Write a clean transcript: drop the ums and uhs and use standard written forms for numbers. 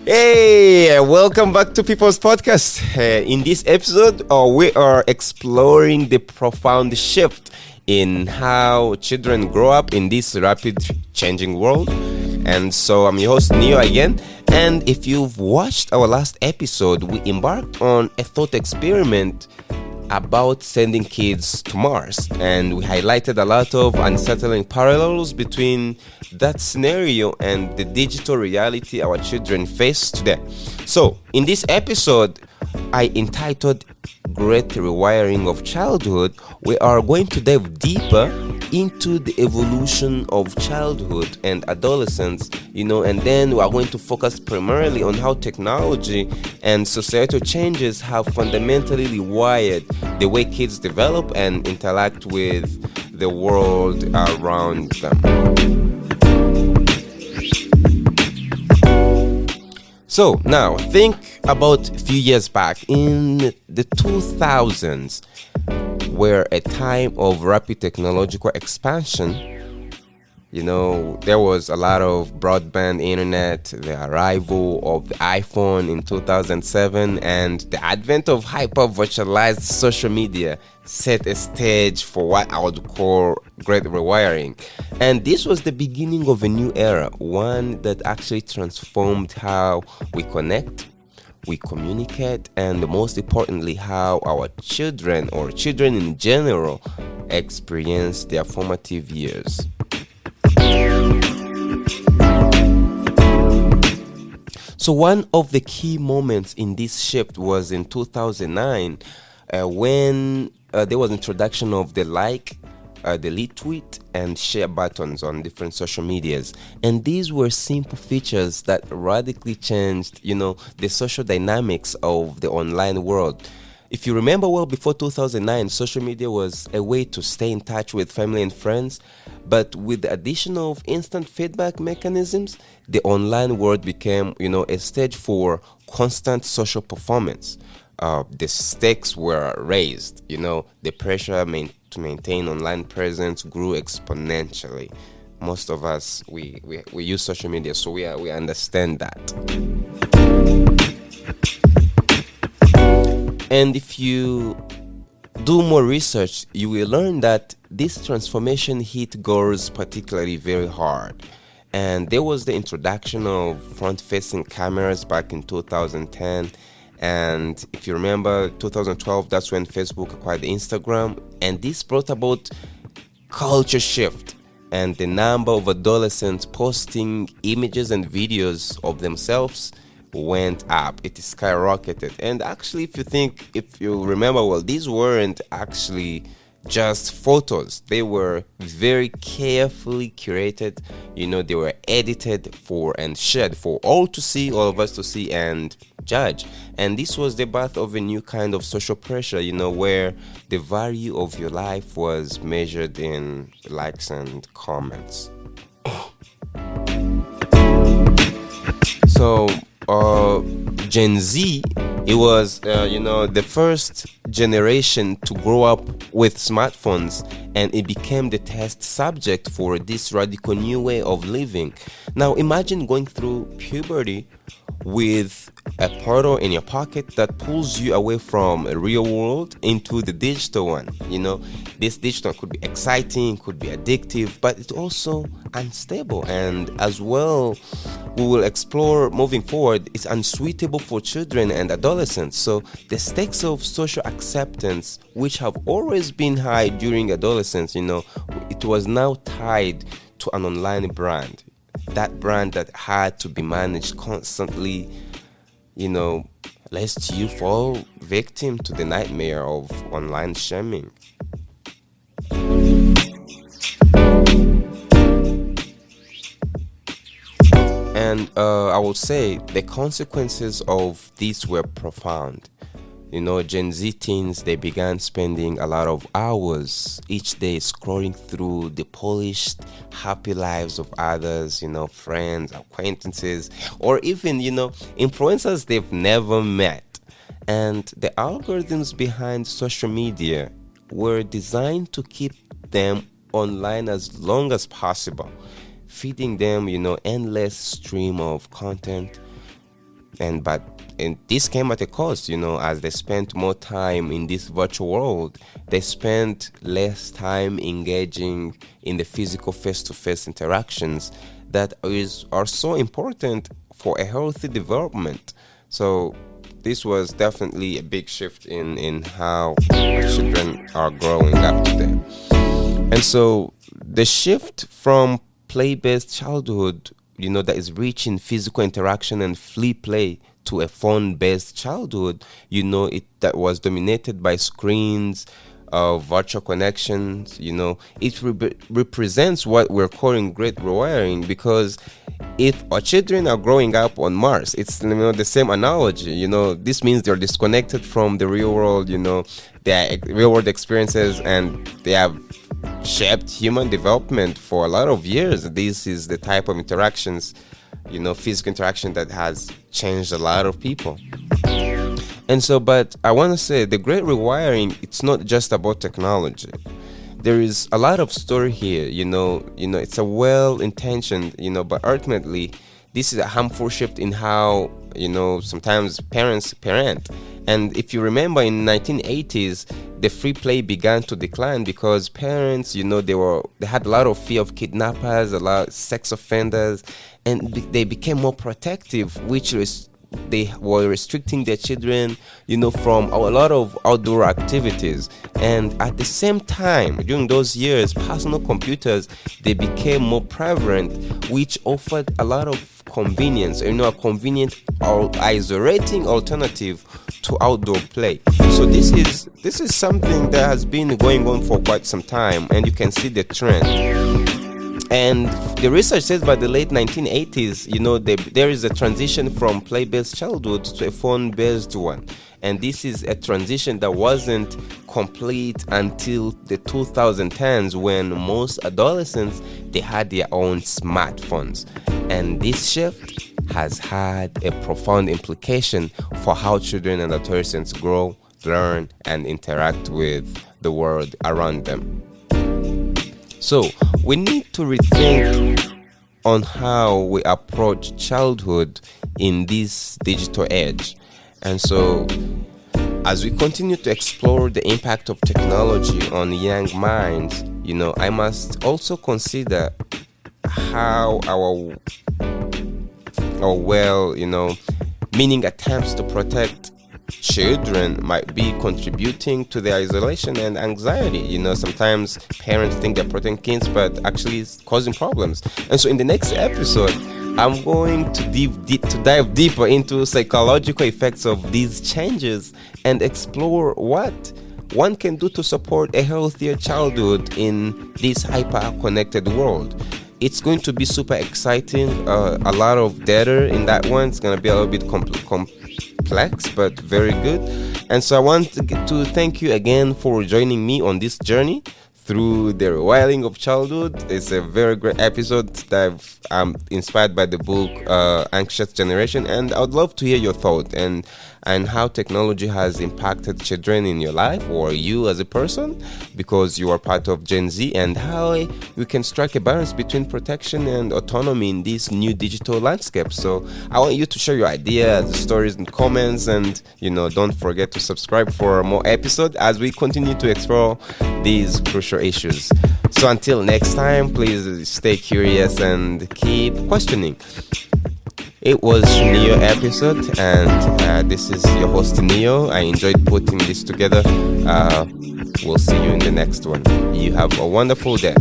Hey, welcome back to People's Podcast. In this episode, we are exploring the profound shift in how children grow up in this rapid changing world. And so I'm your host, Neo, again. And if you've watched our last episode, we embarked on a thought experiment about sending kids to Mars, and we highlighted a lot of unsettling parallels between that scenario and the digital reality our children face today. So, in this episode, I entitled Great Rewiring of Childhood. We are going to dive deeper into the evolution of childhood and adolescence, and then we are going to focus primarily on how technology and societal changes have fundamentally rewired the way kids develop and interact with the world around them. So now think about a few years back in the 2000s, were a time of rapid technological expansion. There was a lot of broadband internet, the arrival of the iPhone in 2007, and the advent of hyper-virtualized social media set a stage for what I would call great rewiring. And this was the beginning of a new era, one that actually transformed how we connect, we communicate, and most importantly, how our children or children in general experience their formative years. So one of the key moments in this shift was in 2009 when there was introduction of the retweet and share buttons on different social medias. And these were simple features that radically changed, the social dynamics of the online world. If you remember well, before 2009, social media was a way to stay in touch with family and friends. But with the addition of instant feedback mechanisms, the online world became, a stage for constant social performance. The stakes were raised, the pressure to maintain online presence grew exponentially. Most of us, we use social media, so we understand that. And if you do more research, you will learn that this transformation hit girls particularly very hard. And there was the introduction of front-facing cameras back in 2010. And if you remember, 2012, that's when Facebook acquired Instagram. And this brought about culture shift. And the number of adolescents posting images and videos of themselves went up. It skyrocketed. And actually, if you remember well, these weren't actually just photos. They were very carefully curated. They were edited for and shared for all of us to see and judge. And this was the birth of a new kind of social pressure, where the value of your life was measured in likes and comments. So Gen Z, it was the first generation to grow up with smartphones, and it became the test subject for this radical new way of living. Now imagine going through puberty with a portal in your pocket that pulls you away from a real world into the digital one. This digital could be exciting, could be addictive, but it's also unstable, and as well, we will explore moving forward, it's unsuitable for children and adolescents. So the stakes of social acceptance, which have always been high during adolescence, it was now tied to an online brand. That brand that had to be managed constantly, lest you fall victim to the nightmare of online shaming. And I would say the consequences of this were profound. Gen Z teens, they began spending a lot of hours each day scrolling through the polished, happy lives of others, friends, acquaintances, or even, influencers they've never met. And the algorithms behind social media were designed to keep them online as long as possible, feeding them, endless stream of content And this came at a cost, as they spent more time in this virtual world. They spent less time engaging in the physical face-to-face interactions that are so important for a healthy development. So this was definitely a big shift in how children are growing up today. And so the shift from play-based childhood, that is rich in physical interaction and free play, to a phone-based childhood, that was dominated by screens, virtual connections, it represents what we're calling great rewiring. Because if our children are growing up on Mars, it's the same analogy. This means they're disconnected from the real world. Their real world experiences, and they have shaped human development for a lot of years. This is the type of interactions, physical interaction, that has changed a lot of people. And so, but I want to say the great rewiring, it's not just about technology. There is a lot of story here, it's a well-intentioned, but ultimately this is a harmful shift in how, sometimes parents parent. And if you remember, in 1980s, the free play began to decline because parents, they had a lot of fear of kidnappers, a lot of sex offenders, and they became more protective, which is they were restricting their children, from a lot of outdoor activities. And at the same time, during those years, personal computers, they became more prevalent, which offered a lot of convenience, a convenient or isolating alternative to outdoor play. So this is something that has been going on for quite some time, and you can see the trend. And the research says by the late 1980s, there is a transition from play-based childhood to a phone-based one. And this is a transition that wasn't complete until the 2010s, when most adolescents, they had their own smartphones. And this shift has had a profound implication for how children and adolescents grow, learn, and interact with the world around them. So we need to rethink on how we approach childhood in this digital age. And so as we continue to explore the impact of technology on young minds, I must also consider how our meaning attempts to protect children might be contributing to their isolation and anxiety. Sometimes parents think they're protecting kids, but actually it's causing problems. And so in the next episode, I'm going to dive deeper into psychological effects of these changes and explore what one can do to support a healthier childhood in this hyper-connected world. It's going to be super exciting. A lot of data in that one. It's going to be a little bit complex, but very good. And so I want to thank you again for joining me on this journey through the rewiring of childhood. It's a very great episode that I'm inspired by the book Anxious Generation, and I would love to hear your thought and how technology has impacted children in your life, or you as a person, because you are part of Gen Z, and how we can strike a balance between protection and autonomy in this new digital landscape. So I want you to share your ideas, stories, and comments, and don't forget to subscribe for more episodes as we continue to explore these crucial issues. So until next time, please stay curious and keep questioning. It was Neo episode, and this is your host Neo. I enjoyed putting this together. We'll see you in the next one. You have a wonderful day.